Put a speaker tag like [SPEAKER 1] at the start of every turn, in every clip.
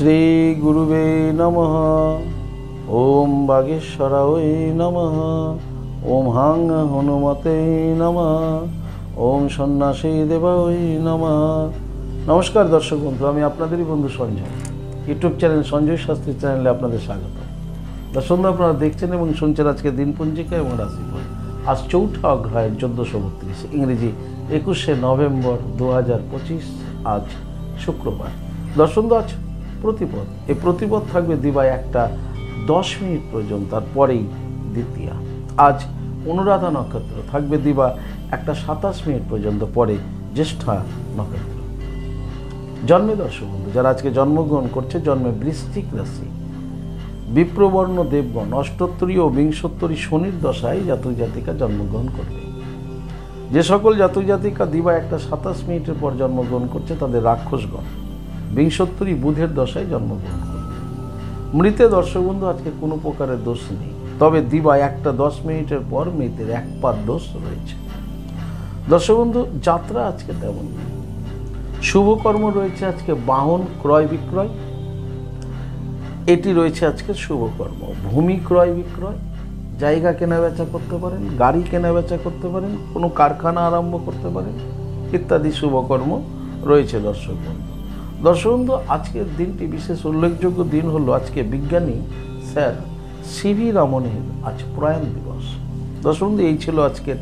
[SPEAKER 1] শ্রী গুরুবে নমঃ। ওম বাগেশ্বরায় নমঃ। ওম হাং হনুমতে নমঃ। ওম সন্ন্যাসী দেবায় নমঃ। নমস্কার দর্শক বন্ধু, আমি আপনাদেরই বন্ধু সঞ্জয়। ইউটিউব চ্যানেল সঞ্জয় শাস্ত্রী চ্যানেলে আপনাদের স্বাগত। দর্শক বন্ধু, আপনারা দেখছেন এবং শুনছেন আজকে দিনপঞ্জিকা এবং রাশিফল। আজ 4 অগ্রহায়ণ 1432, ইংরেজি 21শে নভেম্বর 2025, আজ শুক্রবার। দর্শক বন্ধু, আজ প্রতিপদ। এই প্রতিপদ থাকবে দিবা 1:10 পর্যন্ত, তারপরেই দ্বিতীয়া। আজ অনুরাধা নক্ষত্র থাকবে দিবা 1:27 পর্যন্ত, পরে জ্যেষ্ঠা নক্ষত্র। জন্মে দর্শক বন্ধু যারা আজকে জন্মগ্রহণ করছে, জন্মে বৃশ্চিক রাশি, বিপ্রবর্ণ দেবগণ, অষ্টোত্তরী ও বিংশোত্তরী শনির দশায় জাতক জাতিকা জন্মগ্রহণ করবে। যে সকল জাতক জাতিকা দিবা 1:27 পর জন্মগ্রহণ করছে তাদের রাক্ষসগণ বিংশোত্তরী বুধের দশায় জন্মগ্রহণ করবে। মৃতে দর্শক বন্ধু আজকে কোনো প্রকারের দোষ নেই, তবে দিবা 1:10 পর মৃতের এক পাদ দোষ রয়েছে। দর্শক বন্ধু, যাত্রা আজকে তেমন নেই। শুভকর্ম রয়েছে আজকে বাহন ক্রয় বিক্রয়, এটি রয়েছে আজকে শুভকর্ম। ভূমি ক্রয় বিক্রয়, জায়গা কেনা বেচা করতে পারেন, গাড়ি কেনা বেচা করতে পারেন, কোনো কারখানা আরম্ভ করতে পারেন, ইত্যাদি শুভকর্ম রয়েছে দর্শক বন্ধু। দর্শক বন্ধু, আজকের দিনটি বিশেষ উল্লেখযোগ্য দিন হলো আজকে বিজ্ঞানী স্যার সিভি রমনের আজ প্রয়াণ দিবস। দর্শক বন্ধু, এই ছিল আজকের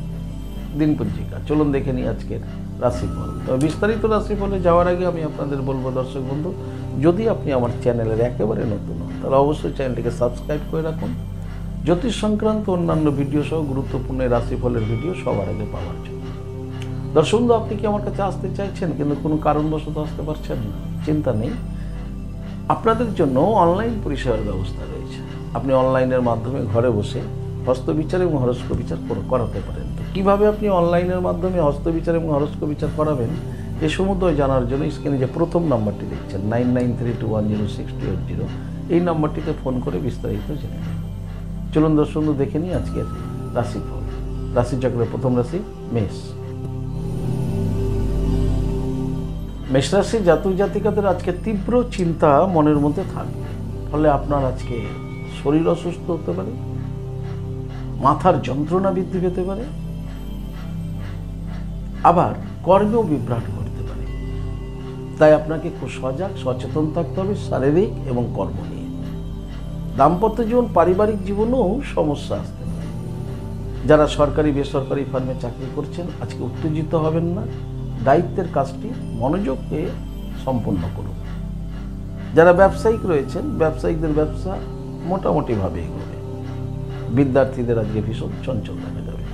[SPEAKER 1] দিনপঞ্জিকা। চলুন দেখে নিই আজকের রাশিফল। তবে বিস্তারিত রাশিফলে যাওয়ার আগে আমি আপনাদের বলবো দর্শক বন্ধু, যদি আপনি আমার চ্যানেলের একেবারে নতুন হন তাহলে অবশ্যই চ্যানেলটিকে সাবস্ক্রাইব করে রাখুন, জ্যোতিষ সংক্রান্ত অন্যান্য ভিডিও সহ গুরুত্বপূর্ণ রাশিফলের ভিডিও সবার আগে পাওয়ার জন্য। দর্শক বন্ধু, আপনি কি আমার কাছে আসতে চাইছেন কিন্তু কোনো কারণবশত আসতে পারছেন না? চিন্তা নেই, আপনাদের জন্য অনলাইন পরিষেবার ব্যবস্থা রয়েছে। আপনি অনলাইনের মাধ্যমে ঘরে বসে হস্তবিচার এবং হরস্কোপ বিচার করাতে পারেন। তো কীভাবে আপনি অনলাইনের মাধ্যমে হস্তবিচার এবং হরস্কোপ বিচার করাবেন এ সমুদ্র জানার জন্য স্ক্রিনে যে প্রথম নাম্বারটি দেখছেন 9932106280, এই নাম্বারটিতে ফোন করে বিস্তারিত জেনে নেন। চলুন দর্শক বন্ধু, দেখে নিই আজকের রাশিফল। রাশিচক্রের প্রথম রাশি মেষ। মেষ রাশির জাতক জাতিকাদের আজকে তীব্র চিন্তা মনের মধ্যে থাকবে, ফলে আপনার আজকে শরীর অসুস্থ হতে পারে, মাথার যন্ত্রণা বৃদ্ধি পেতে পারে, আবার কর্মেও বিভ্রাট করতে পারে। তাই আপনাকে খুব সজাগ সচেতন থাকতে হবে শারীরিক এবং কর্ম নিয়ে। দাম্পত্য জীবন পারিবারিক জীবনেও সমস্যা আসতে পারে। যারা সরকারি বেসরকারি ফার্মে চাকরি করছেন আজকে উত্তেজিত হবেন না, দায়িত্বের কাজটি মনোযোগ দিয়ে সম্পন্ন করুন। যারা ব্যবসায়িক রয়েছেন ব্যবসায়িকদের ব্যবসা মোটামুটিভাবে এগোবে। বিদ্যার্থীদের আজকে ভীষণ চঞ্চল দেখা যাবে।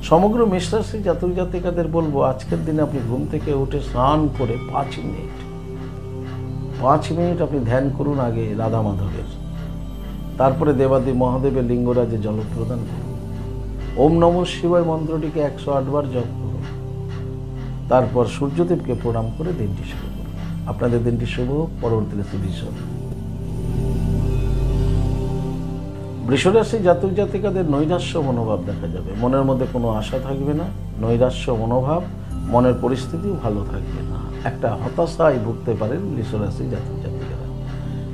[SPEAKER 1] সমগ্র মেষ রাশি জাতক জাতিকাদের বলবো আজকের দিনে আপনি ঘুম থেকে উঠে স্নান করে 5 মিনিট আপনি ধ্যান করুন আগে রাধা মাধবের, তারপরে দেবাদেব মহাদেবের লিঙ্গরাজে জল প্রদান করুন। ওম নমঃ শিবায় মন্ত্রটিকে 108 বার জপ করুন, তারপর সূর্যদেবকে প্রণাম করে দিনটি শুরু করুন। আপনাদের দিনটি শুভ হোক। পরবর্তী রাশি বৃষ। বৃষরাশি জাতক জাতিকাদের নৈরাশ্য মনোভাব দেখা যাবে। মনের মধ্যে কোনো আশা থাকবে না, নৈরাশ্য মনোভাব, মনের পরিস্থিতিও ভালো থাকবে না, একটা হতাশায় ভুগতে পারেন বৃষরাশি জাতক জাতিকারা।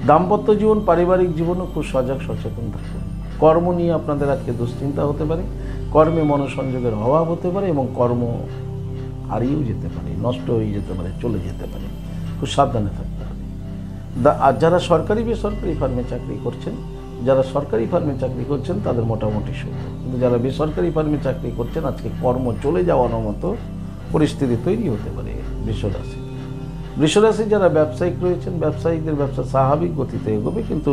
[SPEAKER 1] দাম্পত্য জীবন পারিবারিক জীবনও খুব সজাগ সচেতন থাকুন। কর্ম নিয়ে আপনাদের আজকে দুশ্চিন্তা হতে পারে, কর্মে মনোসংযোগের অভাব হতে পারে এবং কর্ম হারিয়েও যেতে পারে, নষ্ট হয়ে যেতে পারে, চলে যেতে পারে। খুব সাবধানে থাকতে হবে। আর যারা সরকারি বেসরকারি ফার্মে চাকরি করছেন, তাদের মোটামুটি শুভ। কিন্তু যারা বেসরকারি ফার্মে চাকরি করছেন আজকে কর্ম চলে যাওয়ার মতো পরিস্থিতি তৈরি হতে পারে বৃষরাশি। বৃষরাশি যারা ব্যবসায়িক রয়েছেন ব্যবসায়িকদের ব্যবসা স্বাভাবিক গতিতে এগোবে, কিন্তু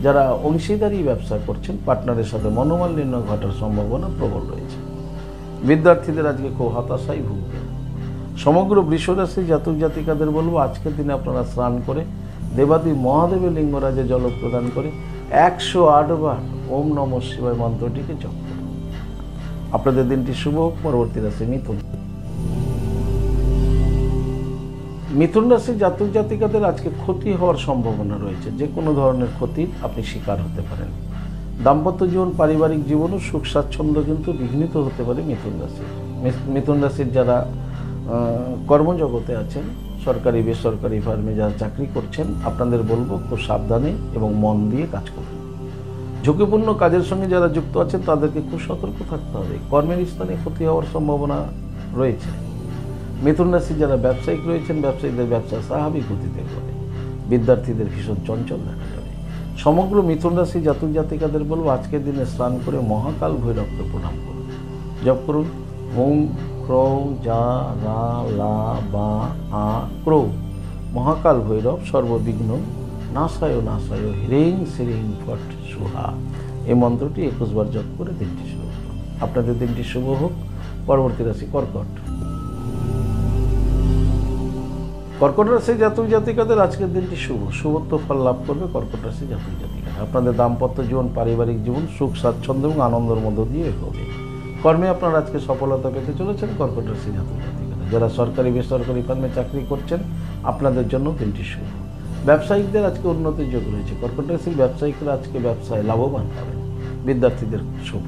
[SPEAKER 1] যারা অংশীদারি ব্যবসা করছেন পার্টনারের সাথে মনোমালিন্য ঘটার সম্ভাবনা প্রবল রয়েছে। বিদ্যার্থীদের আজকে খুব হতাশায় ভুগবে। সমগ্র বৃষরাশি জাতক জাতিকাদের বলবো আজকের দিনে আপনারা স্নান করে দেবাদেব মহাদেবের লিঙ্গরাজে জল প্রদান করে 108 বার ওম নমঃ শিবায় মন্ত্রটিকে জপ করুন। আপনাদের দিনটি শুভ হোক। পরবর্তী রাশি মিথুন। মিথুন রাশির জাতক জাতিকাদের আজকে ক্ষতি হওয়ার সম্ভাবনা রয়েছে। যে কোনো ধরনের ক্ষতির আপনি শিকার হতে পারেন। দাম্পত্য জীবন পারিবারিক জীবনও সুখ স্বাচ্ছন্দ্য কিন্তু বিঘ্নিত হতে পারে মিথুন রাশির। মিথুন রাশির যারা কর্মজগতে আছেন সরকারি বেসরকারি ফার্মে যারা চাকরি করছেন আপনাদের বলবো খুব সাবধানে এবং মন দিয়ে কাজ করুন। ঝুঁকিপূর্ণ কাজের সঙ্গে যারা যুক্ত আছেন তাদেরকে খুব সতর্ক থাকতে হবে। কর্মের স্থানে ক্ষতি হওয়ার সম্ভাবনা রয়েছে। মিথুন রাশি যারা ব্যবসায়িক রয়েছেন ব্যবসায়ীদের ব্যবসা স্বাভাবিক গতিতে হবে। বিদ্যার্থীদের ভীষণ চঞ্চল দেখা যাবে। সমগ্র মিথুন রাশি জাতক জাতিকাদের বলবো আজকের দিনে স্নান করে মহাকাল ভৈরবকে প্রণাম করুন। জপ করুন ওম ক্রৌ যা রা লা বা আ ক্রৌ। মহাকাল ভৈরব সর্ববিঘ্ন নাশায় নাশায় হ্রিং শ্রিং ফট সুহা। এই মন্ত্রটি 21 বার জপ করে দিনটি শুরু করুন। আপনাদের দিনটি শুভ হোক। পরবর্তী রাশি কর্কট। কর্কট রাশি জাতক জাতিকাদের আজকের দিনটি শুভত্ব ফল লাভ করবে। কর্কট রাশি জাতক জাতিকারা আপনাদের দাম্পত্য জীবন পারিবারিক জীবন সুখ স্বাচ্ছন্দ্য এবং আনন্দের মধ্য দিয়ে হবে। কর্মে আপনারা আজকে সফলতা পেতে চলেছেন। কর্কট রাশি জাতক জাতিকারা যারা সরকারি বেসরকারি ফার্মে চাকরি করছেন আপনাদের জন্য দিনটি শুভ। ব্যবসায়িকদের আজকে উন্নতির যোগ রয়েছে। কর্কট রাশির ব্যবসায়িকরা আজকে ব্যবসায় লাভবান হবেন। বিদ্যার্থীদের শুভ।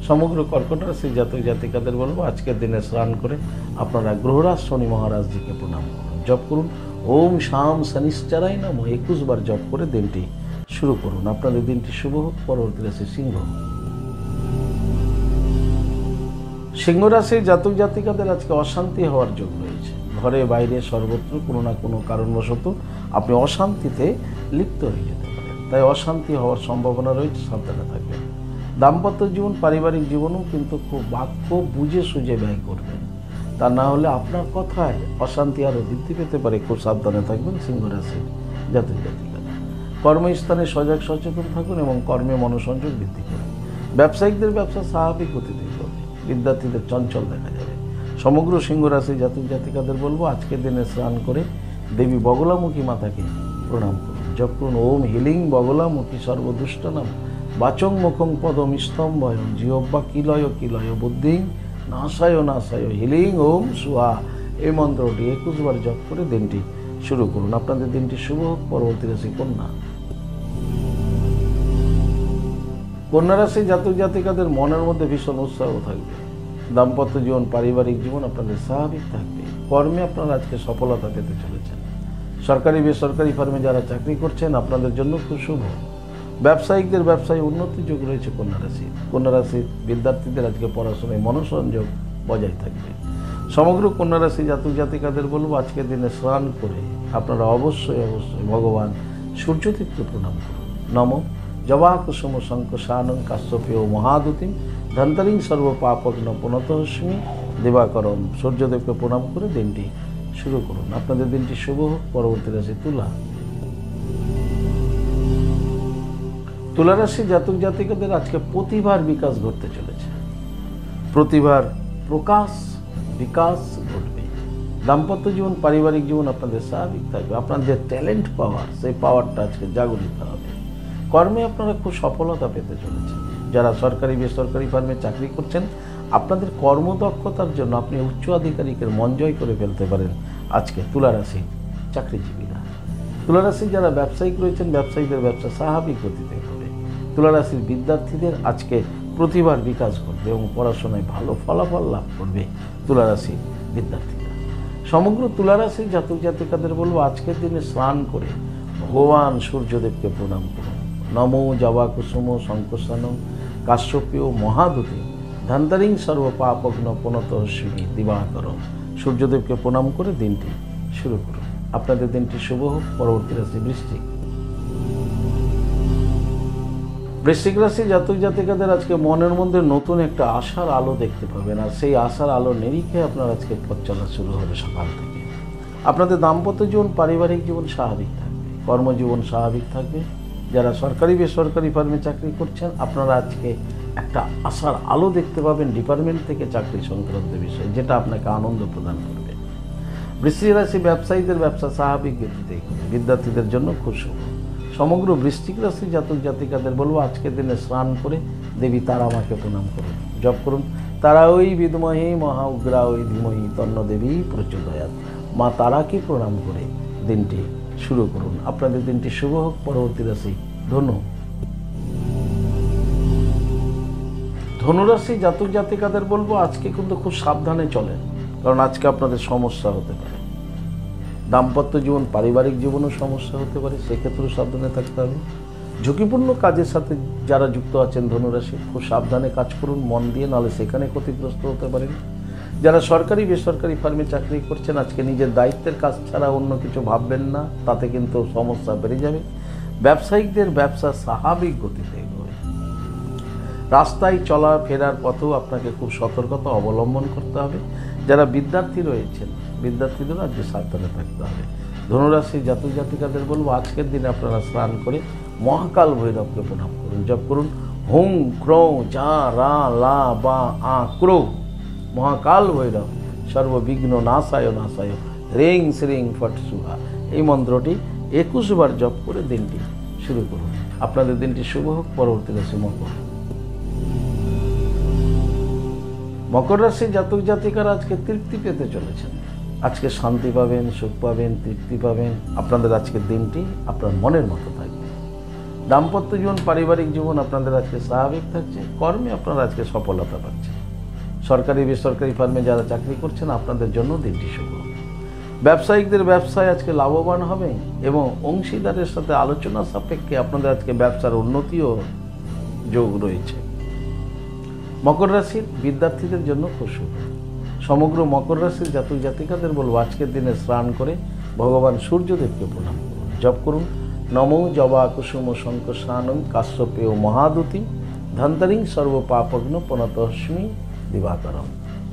[SPEAKER 1] সমগ্র কর্কট রাশির জাতক জাতিকাদের বলবো আজকের দিনে স্নান করে আপনারা গ্রহরাজ শনি মহারাজজিকে প্রণাম করুন। জপ করুন ওম শাম শনিশ্চরায় নমঃ 21 বার জপ করে দিনটি শুরু করুন। আপনাদের দিনটি শুভ হোক। পরবর্তী রাশি সিংহ। সিংহ রাশির জাতক জাতিকাদের আজকে অশান্তি হওয়ার যোগ রয়েছে। ঘরে বাইরে সর্বত্র কোনো না কোনো কারণবশত আপনি অশান্তিতে লিপ্ত হয়ে যেতে পারেন। তাই অশান্তি হওয়ার সম্ভাবনা রয়েছে, সাবধানে থাকবেন। দাম্পত্য জীবন পারিবারিক জীবনেও কিন্তু খুব বাক্য বুঝে সুঝে ব্যয় করবেন। তা না হলে আপনার কথায় অশান্তি আরও বৃদ্ধি পেতে পারে। খুব সাবধানে থাকবেন সিংহ রাশির জাতক জাতিকারা। কর্মস্থানে সজাগ সচেতন থাকুন এবং কর্মে মনোসংযোগ বৃদ্ধি করুন। ব্যবসায়িকদের ব্যবসা স্বাভাবিক গতিতে হবে। বিদ্যার্থীদের চঞ্চল দেখা যাবে। সমগ্র সিংহ রাশির জাতক জাতিকাদের বলবো আজকের দিনে স্নান করে দেবী বগলামুখী মাতাকে প্রণাম করুন। জপ করুন ওম হিলিং বগলামুখী সর্বদুষ্টনাম বাচং মুখং পদম স্তম্ভয়ং জিহ্বা কিলয় কিলয় বুদ্ধিং নাশায় নাশায় হিলিং ওম সুহা। এই মন্ত্রটি 21 বার জপ করে দিনটি শুরু করুন। আপনাদের দিনটি শুভ হোক। পরবর্তী রাশি কন্যা। কন্যা রাশি জাতক জাতিকাদের মনের মধ্যে ভীষণ উৎসাহ থাকবে। দাম্পত্য জীবন পারিবারিক জীবন আপনাদের স্বাভাবিক থাকবে। কর্মে আপনারা আজকে সফলতা পেতে চলেছেন। সরকারি বেসরকারি ফার্মে যারা চাকরি করছেন আপনাদের জন্য খুব শুভ। ব্যবসায়িকদের ব্যবসায় উন্নতির যোগ রয়েছে কন্যা রাশি। কন্যা রাশির বিদ্যার্থীদের আজকে পড়াশোনায় মনোসংযোগ বজায় থাকবে। সমগ্র কন্যা রাশি জাতক জাতিকাদের বলবো আজকের দিনে স্নান করে আপনারা অবশ্যই ভগবান সূর্যতীর্থ প্রণাম করুন। নম জবা কুসুম শঙ্কশানং কাশ্যপেয় মহাদুতিম ধন্তরিং সর্ব পাপগ্ন পুনতস্মি দিবাকরম। সূর্যদেবকে প্রণাম করে দিনটি শুরু করুন। আপনাদের দিনটি শুভ হোক। পরবর্তী রাশি তুলা। তুলা রাশি জাতক জাতিকাদের আজকে প্রতিভার বিকাশ ঘটতে চলেছে। প্রতিভার প্রকাশ বিকাশ ঘটবে। দাম্পত্য জীবন পারিবারিক জীবন আপনাদের স্বাভাবিক থাকবে। আপনার যে ট্যালেন্ট পাওয়ার সেই পাওয়ারটা আজকে জাগরিত হবে। কর্মে আপনারা খুব সফলতা পেতে চলেছেন। যারা সরকারি বেসরকারি ফার্মে চাকরি করছেন আপনাদের কর্মদক্ষতার জন্য আপনি উচ্চ আধিকারিকের মন জয় করে ফেলতে পারেন আজকে তুলা রাশির চাকরিজীবীরা। তুলা রাশির যারা ব্যবসায়িক রয়েছেন ব্যবসায়ীদের ব্যবসা স্বাভাবিক গতিতে হবে। তুলা রাশির বিদ্যার্থীদের আজকে প্রতিভার বিকাশ ঘটবে এবং পড়াশোনায় ভালো ফলাফল লাভ করবে তুলা রাশির বিদ্যার্থীরা। সমগ্র তুলা রাশির জাতক জাতিকাদের বলবো আজকের দিনে স্নান করে ভগবান সূর্যদেবকে প্রণাম করুন। নমো জবা কুসুম শঙ্কশানং কাশ্যপেয় মহাদুতি ধন্তরিং সর্ব পাপগ্ন পুনতস্মি দিবাকরম। সূর্যদেবকে প্রণাম করে দিনটি শুরু করুন। আপনাদের দিনটি শুভ হোক। পরবর্তী রাশি বৃশ্চিক। বৃশ্চিক রাশি জাতক জাতিকাদের আজকে মনের মধ্যে নতুন একটা আশার আলো দেখতে পাবেন। আর সেই আশার আলো নিরিখে আপনার আজকে পথ চলা শুরু হবে সকাল থেকে। আপনাদের দাম্পত্য জীবন পারিবারিক জীবন স্বাভাবিক থাকবে। কর্মজীবন স্বাভাবিক থাকবে। যারা সরকারি বেসরকারি ফার্মে চাকরি করছেন আপনারা আজকে একটা আশার আলো দেখতে পাবেন ডিপার্টমেন্ট থেকে চাকরি সংক্রান্ত বিষয়, যেটা আপনাকে আনন্দ প্রদান করবে। বৃশ্চিক রাশি ব্যবসায়ীদের ব্যবসা স্বাভাবিক গতিতেই করবে। বিদ্যার্থীদের জন্য খুব শুভ। সমগ্র বৃশ্চিক রাশি জাতক জাতিকাদের বলবো আজকের দিনে স্নান করে দেবী তারা মাকে প্রণাম করুন। জপ করুন তারা ওই বিদ্মহে মহা উগ্রা ওই ধীমহি তন্ন দেবী প্রচোদয়াৎ। মা তারাকে প্রণাম করে দিনটি শুরু করুন। আপনাদের দিনটি শুভ হোক। পরবর্তী রাশি ধনু। ধনুরাশি জাতক জাতিকাদের বলবো আজকে কিন্তু খুব সাবধানে চলেন, কারণ আজকে আপনাদের সমস্যা হতে পারে। দাম্পত্য জীবন পারিবারিক জীবনেও সমস্যা হতে পারে, সেক্ষেত্রেও সাবধানে থাকতে হবে। ঝুঁকিপূর্ণ কাজের সাথে যারা যুক্ত আছেন ধনুরাশি, খুব সাবধানে কাজ করুন মন দিয়ে, নাহলে সেখানে ক্ষতিগ্রস্ত হতে পারেন। যারা সরকারি বেসরকারি ফার্মে চাকরি করছেন, আজকে নিজের দায়িত্বের কাজ ছাড়া অন্য কিছু ভাববেন না, তাতে কিন্তু সমস্যা বেড়ে যাবে। ব্যবসায়িকদের ব্যবসা স্বাভাবিক গতিতে এগোবে। রাস্তায় চলা ফেরার পথেও আপনাকে খুব সতর্কতা অবলম্বন করতে হবে। যারা বিদ্যার্থী রয়েছেন, বিদ্যার্থীদেরও আজকে সাবধানে থাকতে হবে। ধনুরাশি জাতক জাতিকাদের বলবো, আজকের দিনে আপনারা স্নান করে মহাকাল ভৈরবকে প্রণাম করুন, জপ করুন হুং ক্রৌ যা রা লা বা আ ক্রৌ। মহাকাল ভৈরব সর্ববিঘ্ন নাশায় নাশায় রিং শ্রিং ফট সুহা। এই মন্ত্রটি 21 বার জপ করে দিনটি শুরু করুন। আপনাদের দিনটি শুভ হোক। পরবর্তী রাশি মকর। মকর রাশির জাতক জাতিকারা আজকে তৃপ্তি পেতে চলেছেন। আজকে শান্তি পাবেন, সুখ পাবেন, তৃপ্তি পাবেন। আপনাদের আজকের দিনটি আপনার মনের মতো থাকবে। দাম্পত্য জীবন পারিবারিক জীবন আপনাদের আজকে স্বাভাবিক থাকছে। কর্মে আপনারা আজকে সফলতা পাচ্ছেন। সরকারি বেসরকারি ফার্মে যারা চাকরি করছেন, আপনাদের জন্য দিনটি শুভ। ব্যবসায়িকদের ব্যবসায় আজকে লাভবান হবে এবং অংশীদারের সাথে আলোচনা সাপেক্ষে আপনাদের আজকে ব্যবসার উন্নতিও যোগ রয়েছে। মকর রাশির বিদ্যার্থীদের জন্য খুব শুভ। সমগ্র মকর রাশির জাতক জাতিকাদের বলবো, আজকের দিনে স্নান করে ভগবান সূর্যদেবকে প্রণাম করুন, জপ করুন নমো জবা কুসুম শঙ্কর স্নানং কাশ্যপেয় মহাদুতি ধন্তরিং সর্ব পাপগ্ন প্রণতস্মি দিবাকরম।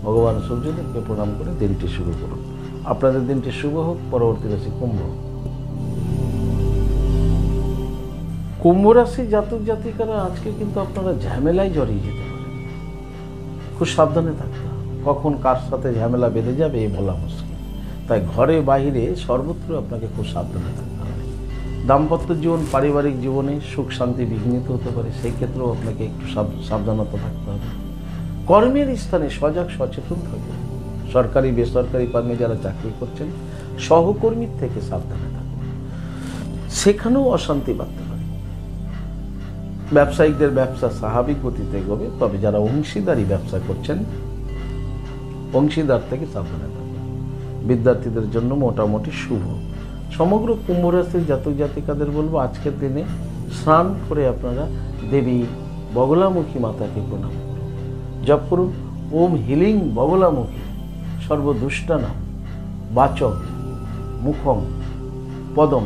[SPEAKER 1] ভগবান সূর্যদেবকে প্রণাম করে দিনটি শুরু করুন। আপনাদের দিনটি শুভ হোক। পরবর্তী রাশি কুম্ভ। কুম্ভ রাশি জাতক জাতিকারা আজকে কিন্তু আপনারা ঝামেলায় জড়িয়ে যেতে পারেন। খুব সাবধানে থাকতে হবে, কখন কার সাথে ঝামেলা বেঁধে যাবে এ বলা মুশকিল। তাই ঘরে বাইরে সর্বত্র আপনাকে খুব সাবধানে থাকতে হবে। দাম্পত্য জীবন পারিবারিক জীবনে সুখ শান্তি বিঘ্নিত হতে পারে, সেই ক্ষেত্রেও আপনাকে একটু সাবধানতা থাকতে হবে। কর্মের স্থানে সজাগ সচেতন থাকবে। সরকারি বেসরকারি ফার্মে যারা চাকরি করছেন, সহকর্মীর থেকে সাবধানে থাকুন, সেখানেও অশান্তি বাড়তে পারে। ব্যবসায়িকদের ব্যবসা স্বাভাবিক গতিতে এগোবে, তবে যারা অংশীদারি ব্যবসা করছেন, অংশীদার থেকে সাবধানে থাকুন। বিদ্যার্থীদের জন্য মোটামুটি শুভ। সমগ্র কুম্ভ রাশির জাতক জাতিকাদের বলবো, আজকের দিনে স্নান করে আপনারা দেবী বগলামুখী মাতাকে প্রণাম করুন, জপ করুন ওম হিলিং বগলামুখী সর্বদুষ্টানাম বাচক মুখম পদম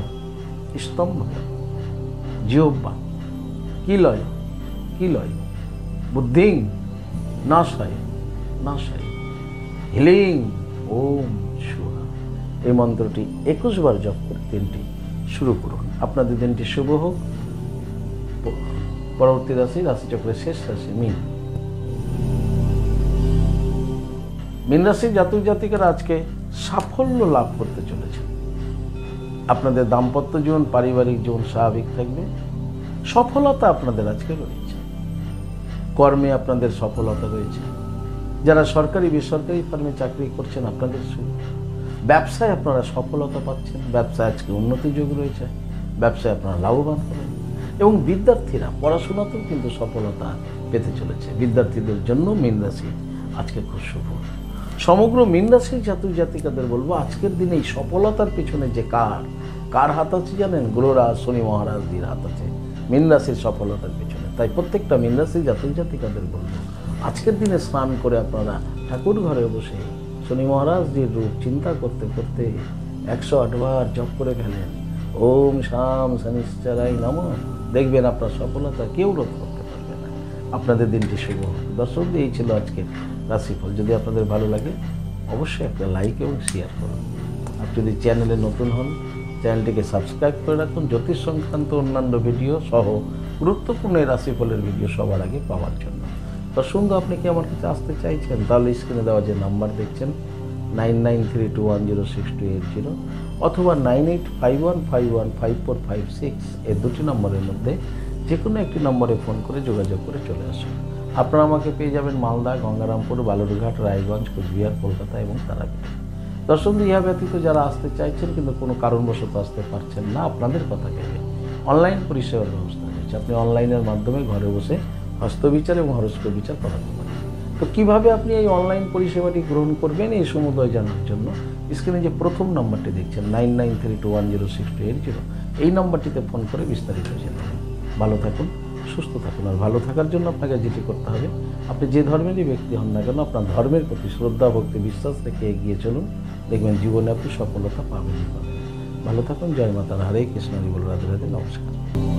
[SPEAKER 1] স্তম্ভ জিহ্বা কিলয় কিলয় বুদ্ধিং নাশায় নাশায় হিলিং ওম সুহা। এই মন্ত্রটি 21 বার জপ করে দিনটি শুরু করুন। আপনাদের দিনটি শুভ হোক। পরবর্তী রাশি রাশিচক্রের শেষ রাশি মীন। মীন রাশির জাতক জাতিকারা আজকে সাফল্য লাভ করতে চলেছে। আপনাদের দাম্পত্য জীবন পারিবারিক জীবন স্বাভাবিক থাকবে। সফলতা আপনাদের আজকে রয়েছে। কর্মে আপনাদের সফলতা রয়েছে। যারা সরকারি বেসরকারি ফার্মে চাকরি করছেন, আপনাদের শুভ। ব্যবসায় আপনারা সফলতা পাচ্ছেন। ব্যবসায় আজকে উন্নতি যোগ রয়েছে। ব্যবসায় আপনারা লাভবান হবেন এবং বিদ্যার্থীরা পড়াশোনাতেও কিন্তু সফলতা পেতে চলেছে। বিদ্যার্থীদের জন্য মীন রাশি আজকে খুব শুভ। সমগ্র মীন রাশির জাতক জাতিকাদের বলবো, আজকের দিনে এই সফলতার পেছনে যে কার হাত আছে জানেন? গ্রহরাজ শনি মহারাজদের হাত আছে মীন রাশির সফলতার পেছনে। তাই প্রত্যেকটা মীন রাশির জাতক জাতিকাদের বলবো, আজকের দিনে স্নান করে আপনারা ঠাকুর ঘরে বসে শনি মহারাজজির রূপ চিন্তা করতে করতে 108 বার জপ করে ফেলেন ওম শাম শনিশ্চরায় নমঃ। দেখবেন আপনার সফলতা কেউ রোধ করতে পারবে না। আপনাদের দিনটি শুভ। দর্শক, এই ছিল আজকের রাশিফল। যদি আপনাদের ভালো লাগে অবশ্যই একটা লাইক এবং শেয়ার করুন। আর যদি চ্যানেলে নতুন হন, চ্যানেলটিকে সাবস্ক্রাইব করে রাখুন জ্যোতিষ সংক্রান্ত অন্যান্য ভিডিও সহ গুরুত্বপূর্ণ এই রাশিফলের ভিডিও সবার আগে পাওয়ার জন্য। দর্শক, আপনি কি আমার কাছে আসতে চাইছেন? তাহলে স্ক্রিনে দেওয়া যে নাম্বার দেখছেন 9932106280 অথবা 9851515456 এই দুটি নম্বরের মধ্যে যে কোনো একটি নম্বরে ফোন করে যোগাযোগ করে চলে আসুন। আপনারা আমাকে পেয়ে যাবেন মালদা, গঙ্গারামপুর, বালুরঘাট, রায়গঞ্জ, কোচবিহার, কলকাতা এবং তারাপীঠ। দর্শক, ইহা ব্যতীত যারা আসতে চাইছেন কিন্তু কোনো কারণবশত আসতে পারছেন না, আপনাদের কথা ভেবে অনলাইন পরিষেবার ব্যবস্থা রয়েছে। আপনি অনলাইনের মাধ্যমে ঘরে বসে হস্তবিচার এবং হরস্কোপ বিচার করাতে পারেন। তো কীভাবে আপনি এই অনলাইন পরিষেবাটি গ্রহণ করবেন, এই সমুদয় জানার জন্য স্ক্রিনে যে প্রথম নম্বরটি দেখছেন 9932106280, এই নম্বরটিতে ফোন করে বিস্তারিত জেনে নিন। ভালো থাকুন, সুস্থ থাকুন। আর ভালো থাকার জন্য আপনাকে যেটি করতে হবে, আপনি যে ধর্মেরই ব্যক্তি হন না কেন, আপনার ধর্মের প্রতি শ্রদ্ধা, ভক্তি, বিশ্বাস রেখে এগিয়ে চলুন। দেখবেন জীবনে আপনি সফলতা পাবেনই পাবেন। ভালো থাকুন। জয় মাতার, হরে কৃষ্ণ, হরি বল, রাধে রাধে, নমস্কার।